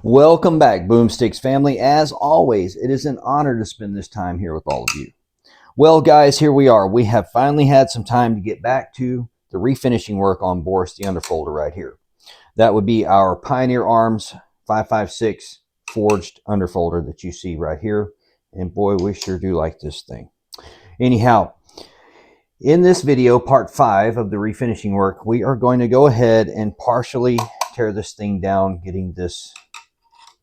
Welcome back, Boomsticks family. As always, it is an honor to spend this time here with all of you. Well, guys, here we are. We have finally had some time to get back to the refinishing work on Boris, the underfolder right here. That would be our Pioneer Arms 556 forged underfolder that you see right here. And boy, we sure do like this thing. Anyhow, in this video, part 5 of the refinishing work, we are going to go ahead and partially tear this thing down, getting this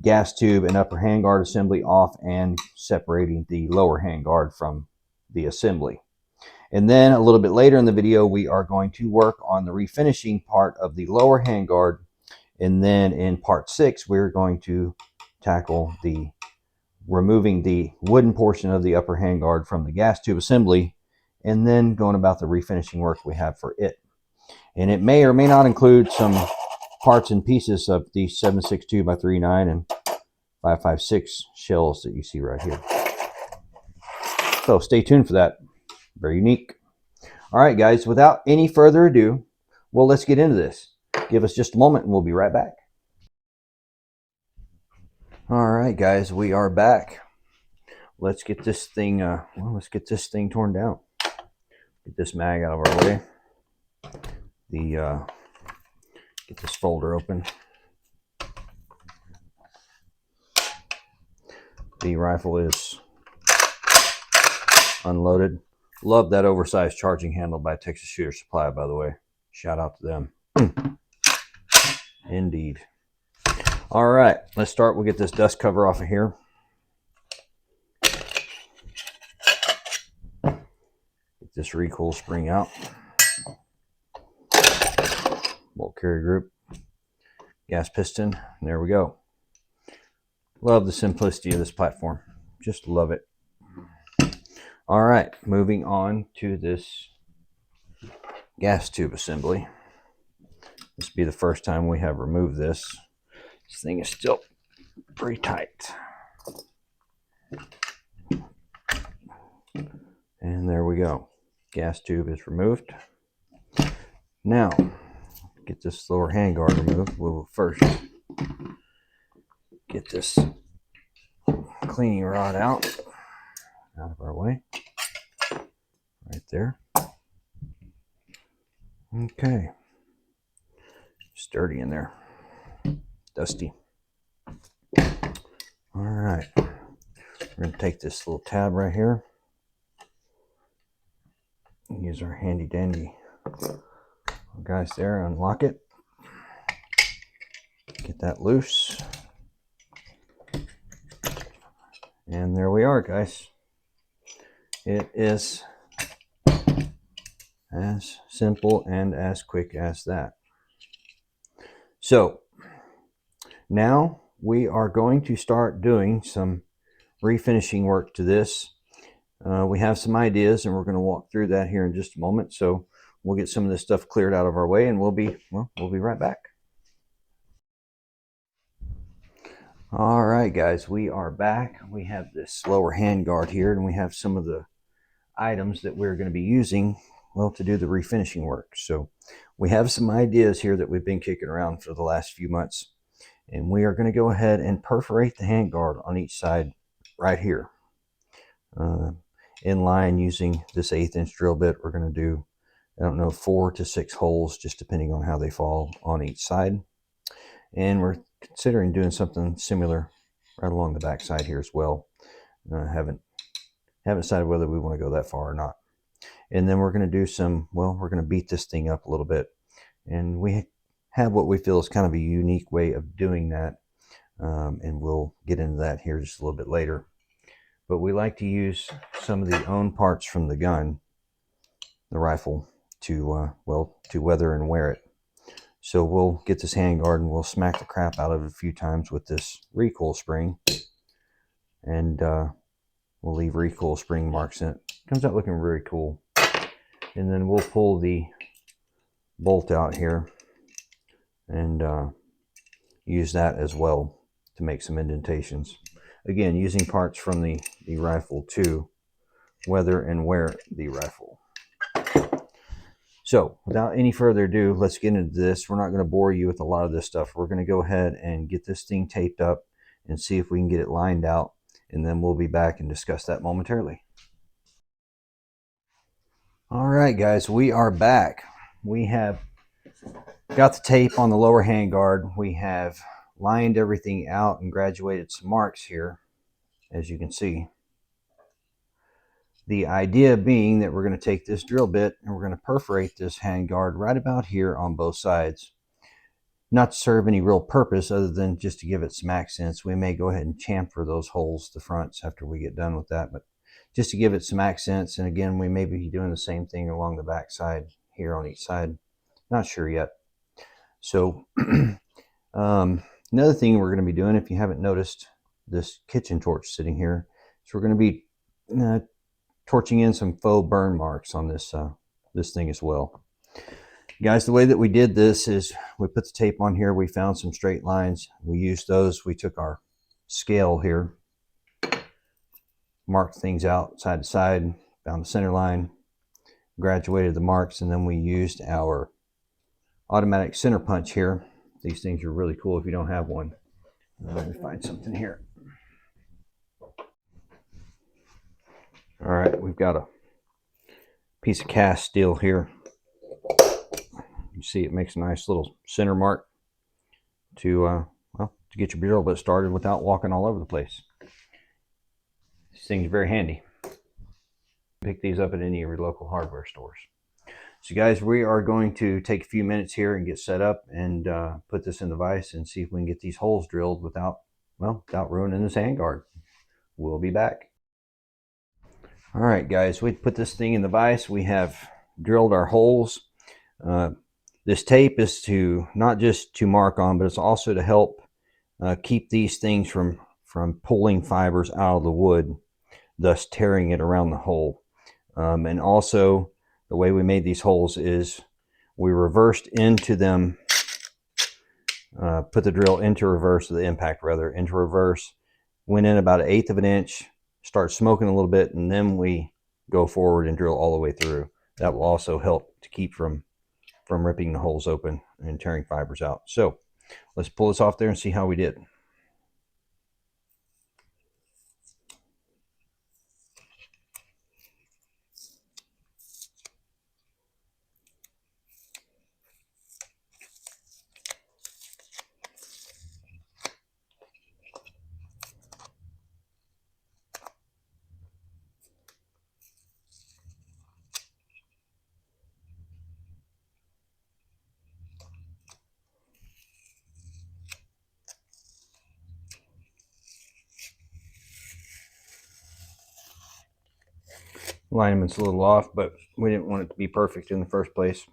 gas tube and upper handguard assembly off and separating the lower handguard from the assembly. And then a little bit later in the video, we are going to work on the refinishing part of the lower handguard. And then in part 6, we're going to tackle the removing the wooden portion of the upper handguard from the gas tube assembly, and then going about the refinishing work we have for it. And it may or may not include some parts and pieces of the 7.62 by 3.9 and 5.56 shells that you see right here. So stay tuned for that. Very unique. All right, guys, without any further ado, well, let's get into this. Give us just a moment and we'll be right back. All right, guys, we are back. Let's get this thing, torn down. Get this mag out of our way. Get this folder open. The rifle is unloaded. Love that oversized charging handle by Texas Shooter Supply, by the way. Shout out to them. Indeed. All right, let's start. We'll get this dust cover off of here. Get this recoil spring out. Bolt carrier group. Gas piston. And there we go. Love the simplicity of this platform. Just love it. All right, moving on to this gas tube assembly. This will be the first time we have removed this. This thing is still pretty tight. And there we go. Gas tube is removed. Now, get this lower handguard removed. We'll first get this cleaning rod out of our way. Right there. Okay. Sturdy in there. Dusty. All right. We're going to take this little tab right here. Use our handy dandy guys there. Unlock it. Get that loose. And there we are, guys. It is as simple and as quick as that. So now we are going to start doing some refinishing work to this. We have some ideas and we're going to walk through that here in just a moment. So we'll get some of this stuff cleared out of our way and we'll be right back. All right, guys, we are back. We have this lower handguard here and we have some of the items that we're going to be using, well, to do the refinishing work. So we have some ideas here that we've been kicking around for the last few months. And we are going to go ahead and perforate the handguard on each side right here. In line using this 1/8 inch drill bit. We're going to do, I don't know, 4 to 6 holes, just depending on how they fall on each side. And we're considering doing something similar right along the back side here as well. Haven't decided whether we want to go that far or not. And then we're going to do some, well, we're going to beat this thing up a little bit. And we have what we feel is kind of a unique way of doing that. And we'll get into that here just a little bit later. But we like to use some of the own parts from the gun, the rifle, to weather and wear it. So we'll get this handguard and we'll smack the crap out of it a few times with this recoil spring. And we'll leave recoil spring marks in it. Comes out looking very cool. And then we'll pull the bolt out here and use that as well to make some indentations. Again, using parts from the rifle to weather and wear the rifle. So without any further ado, let's get into this. We're not going to bore you with a lot of this stuff. We're going to go ahead and get this thing taped up and see if we can get it lined out, and then we'll be back and discuss that momentarily. All right, guys, we are back. We have got the tape on the lower handguard. We have lined everything out and graduated some marks here, as you can see. The idea being that we're going to take this drill bit and we're going to perforate this handguard right about here on both sides. Not to serve any real purpose other than just to give it some accents. We may go ahead and chamfer those holes, the fronts, after we get done with that, but just to give it some accents. And again, we may be doing the same thing along the back side here on each side. Not sure yet. So another thing we're going to be doing, if you haven't noticed this kitchen torch sitting here, so we're going to be torching in some faux burn marks on this this thing as well. Guys, the way that we did this is we put the tape on here. We found some straight lines. We used those. We took our scale here, marked things out side to side, found the center line, graduated the marks, and then we used our automatic center punch here. These things are really cool if you don't have one. Let me find something here. All right, we've got a piece of cast steel here. You see it makes a nice little center mark to to get your drill bit started without walking all over the place. These things are very handy. Pick these up at any of your local hardware stores. So guys, we are going to take a few minutes here and get set up and put this in the vise and see if we can get these holes drilled without ruining this handguard. We'll be back. All right, guys, we put this thing in the vise. We have drilled our holes. This tape is to not just to mark on, but it's also to help keep these things from pulling fibers out of the wood, thus tearing it around the hole. And also, the way we made these holes is we reversed into them, put the drill into reverse, the impact rather, into reverse, went in about 1/8 of an inch, start smoking a little bit, and then we go forward and drill all the way through. That will also help to keep from ripping the holes open and tearing fibers out. So let's pull this off there and see how we did. Alignment's a little off, but we didn't want it to be perfect in the first place.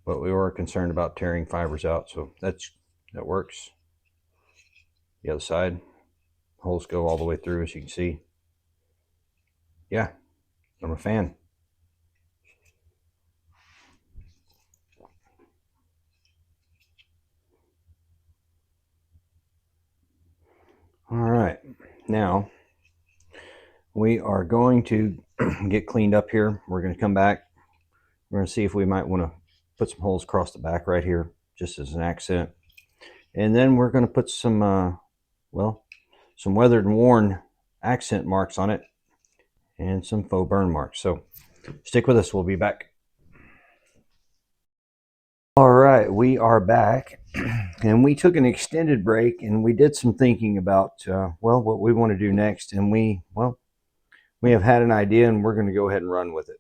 But we were concerned about tearing fibers out, so that works. The other side, holes go all the way through, as you can see. Yeah, I'm a fan. All right, now we are going to get cleaned up here. We're going to come back. We're going to see if we might want to put some holes across the back right here, just as an accent. And then we're going to put some, some weathered and worn accent marks on it and some faux burn marks. So stick with us. We'll be back. All right, we are back. And we took an extended break and we did some thinking about, what we want to do next. And we have had an idea and we're going to go ahead and run with it.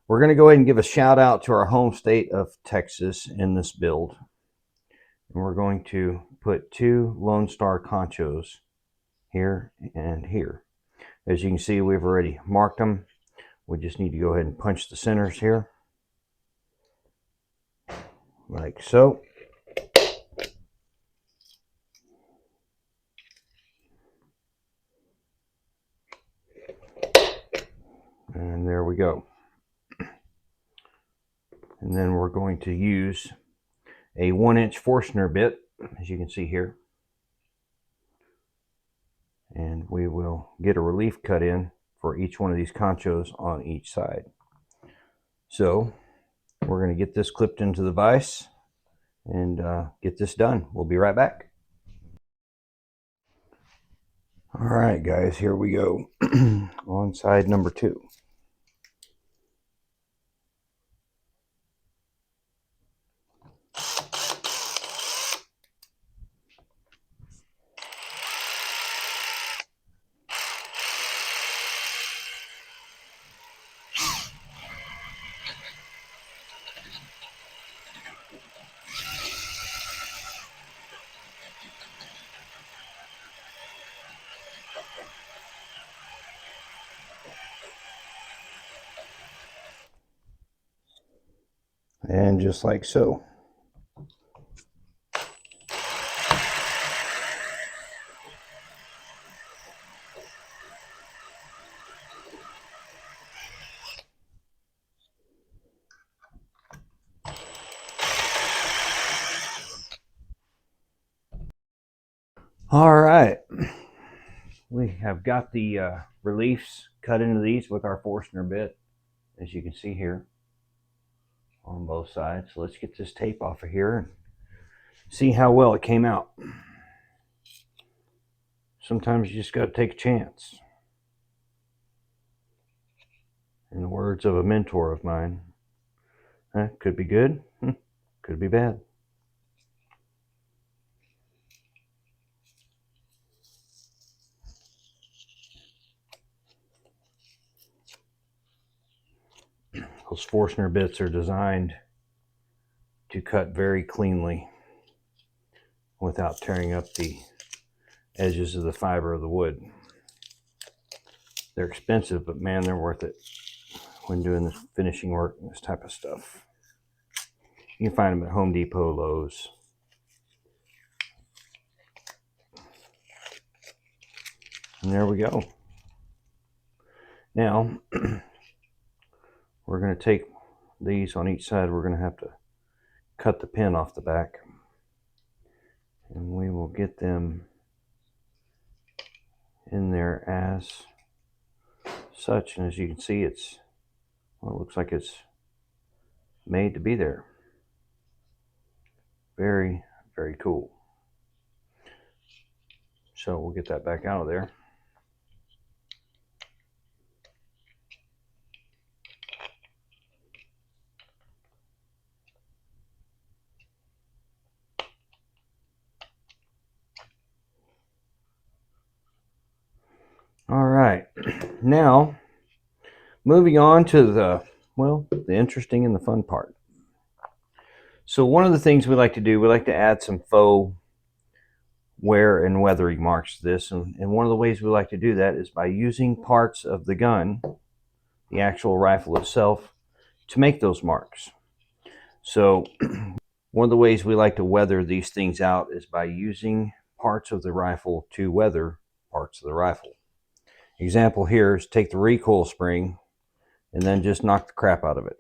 We're going to go ahead and give a shout out to our home state of Texas in this build. And we're going to put 2 Lone Star conchos here and here. As you can see, we've already marked them. We just need to go ahead and punch the centers here, like so. And there we go. And then we're going to use a 1-inch Forstner bit, as you can see here. And we will get a relief cut in for each one of these conchos on each side. So we're going to get this clipped into the vise and get this done. We'll be right back. All right, guys, here we go. On side number 2. And just like so. All right, we have got the reliefs cut into these with our Forstner bit, as you can see here on both sides. So let's get this tape off of here and see how well it came out. Sometimes you just got to take a chance. In the words of a mentor of mine, could be good, could be bad. Those Forstner bits are designed to cut very cleanly without tearing up the edges of the fiber of the wood. They're expensive, but man, they're worth it when doing this finishing work and this type of stuff. You can find them at Home Depot, Lowe's. And there we go. Now, we're going to take these on each side. We're going to have to cut the pin off the back. And we will get them in there as such. And as you can see, it's, well, it looks like it's made to be there. Very, very cool. So we'll get that back out of there. All right, now moving on to the interesting and the fun part. So one of the things we like to do, we like to add some faux wear and weathering marks to this, and one of the ways we like to do that is by using parts of the gun, the actual rifle itself, to make those marks. So one of the ways we like to weather these things out is by using parts of the rifle to weather parts of the rifle. Example here is take the recoil spring and then just knock the crap out of it.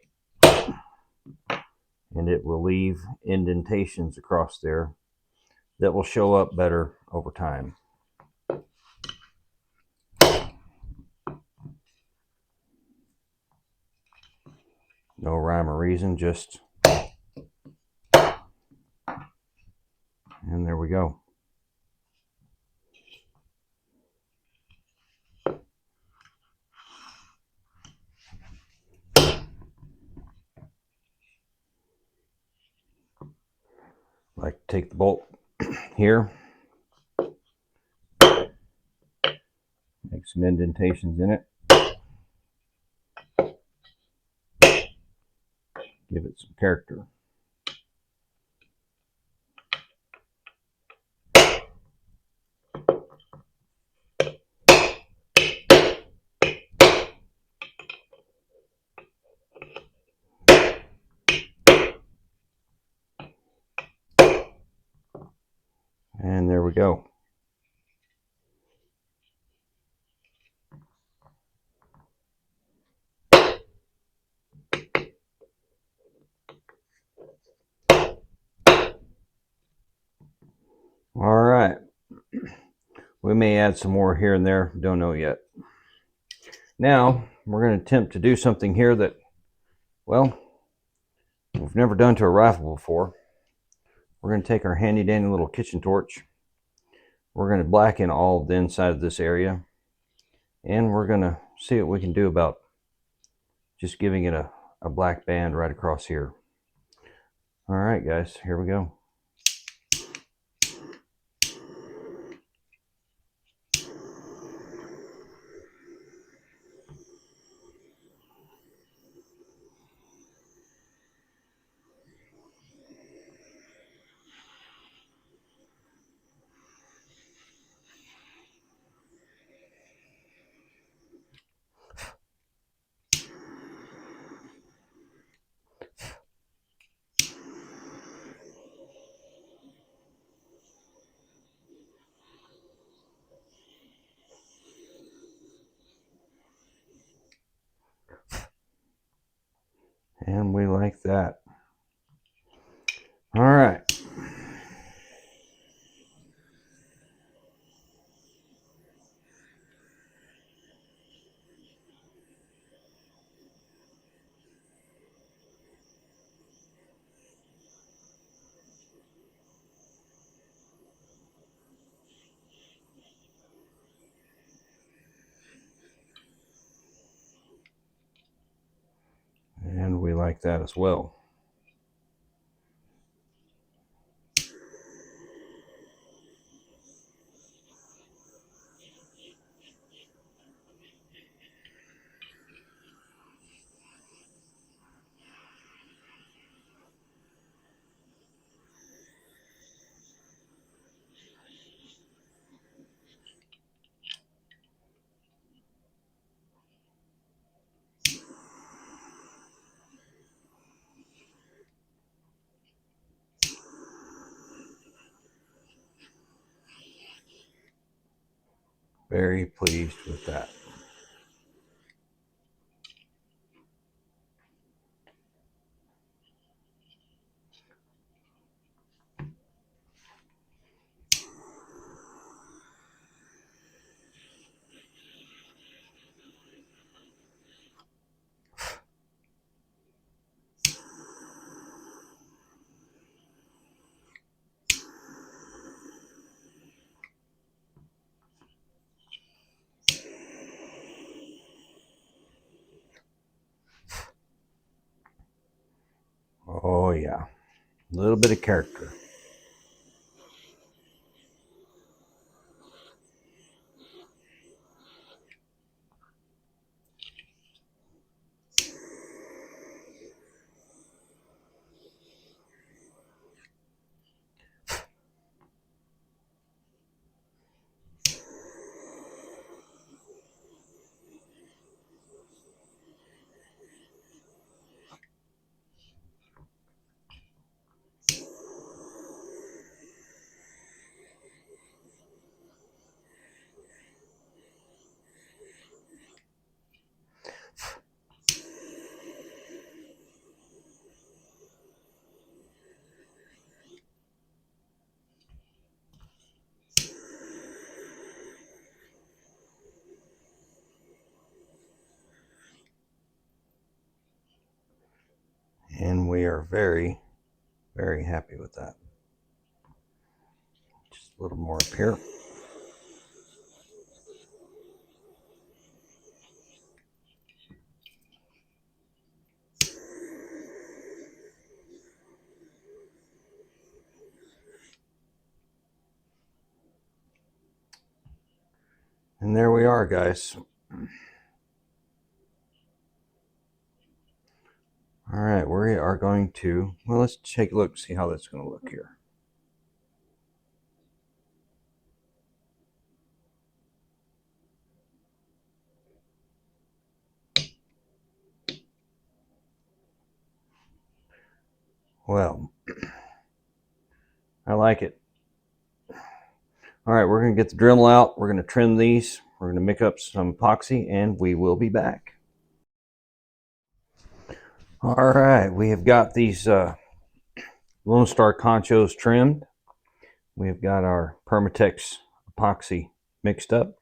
And it will leave indentations across there that will show up better over time. No rhyme or reason, just... And there we go. Like take the bolt here, make some indentations in it, give it some character. And there we go. All right. We may add some more here and there, don't know yet. Now, we're going to attempt to do something here that Well, we've never done to a rifle before. We're going to take our handy dandy little kitchen torch. We're going to blacken all the inside of this area, and we're going to see what we can do about just giving it a black band right across here. All right, guys, here we go. And we like that. All right. And we like that as well. Very pleased with that. Oh yeah, a little bit of character. And we are very, very happy with that. Just a little more up here. And there we are, guys. All right, we are going to, well, let's take a look, see how that's going to look here. Well, I like it. All right, we're going to get the Dremel out. We're going to trim these. We're going to mix up some epoxy, and we will be back. All right, we have got these Lone Star conchos trimmed. We have got our Permatex epoxy mixed up.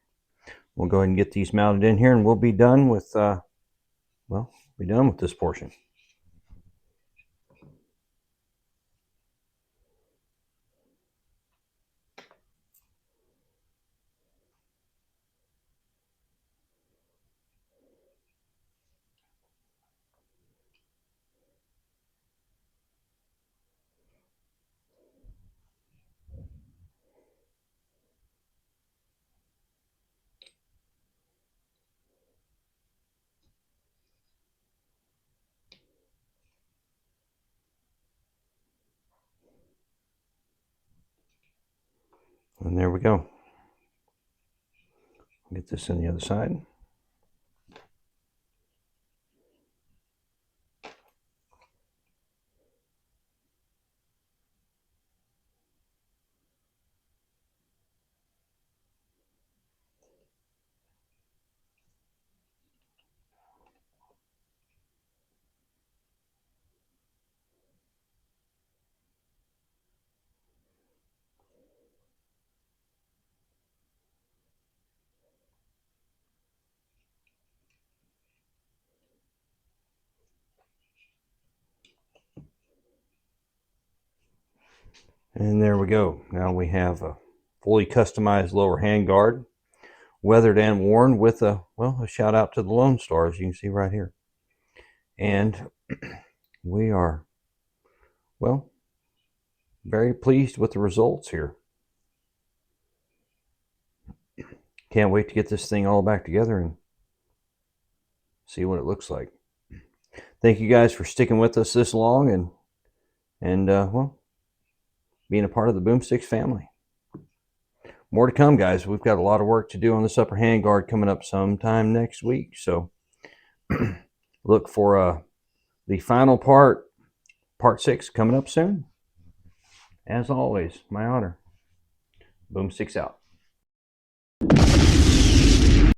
We'll go ahead and get these mounted in here, and we'll be done with, well, be done with this portion. And there we go. Get this on the other side. And there we go. Now we have a fully customized lower handguard, weathered and worn with a shout out to the Lone Star, as you can see right here. And we are, well, very pleased with the results here. Can't wait to get this thing all back together and see what it looks like. Thank you guys for sticking with us this long and well, being a part of the Boomsticks family. More to come, guys. We've got a lot of work to do on this upper handguard coming up sometime next week. So look for the final part 6, coming up soon. As always, my honor. Boomsticks out.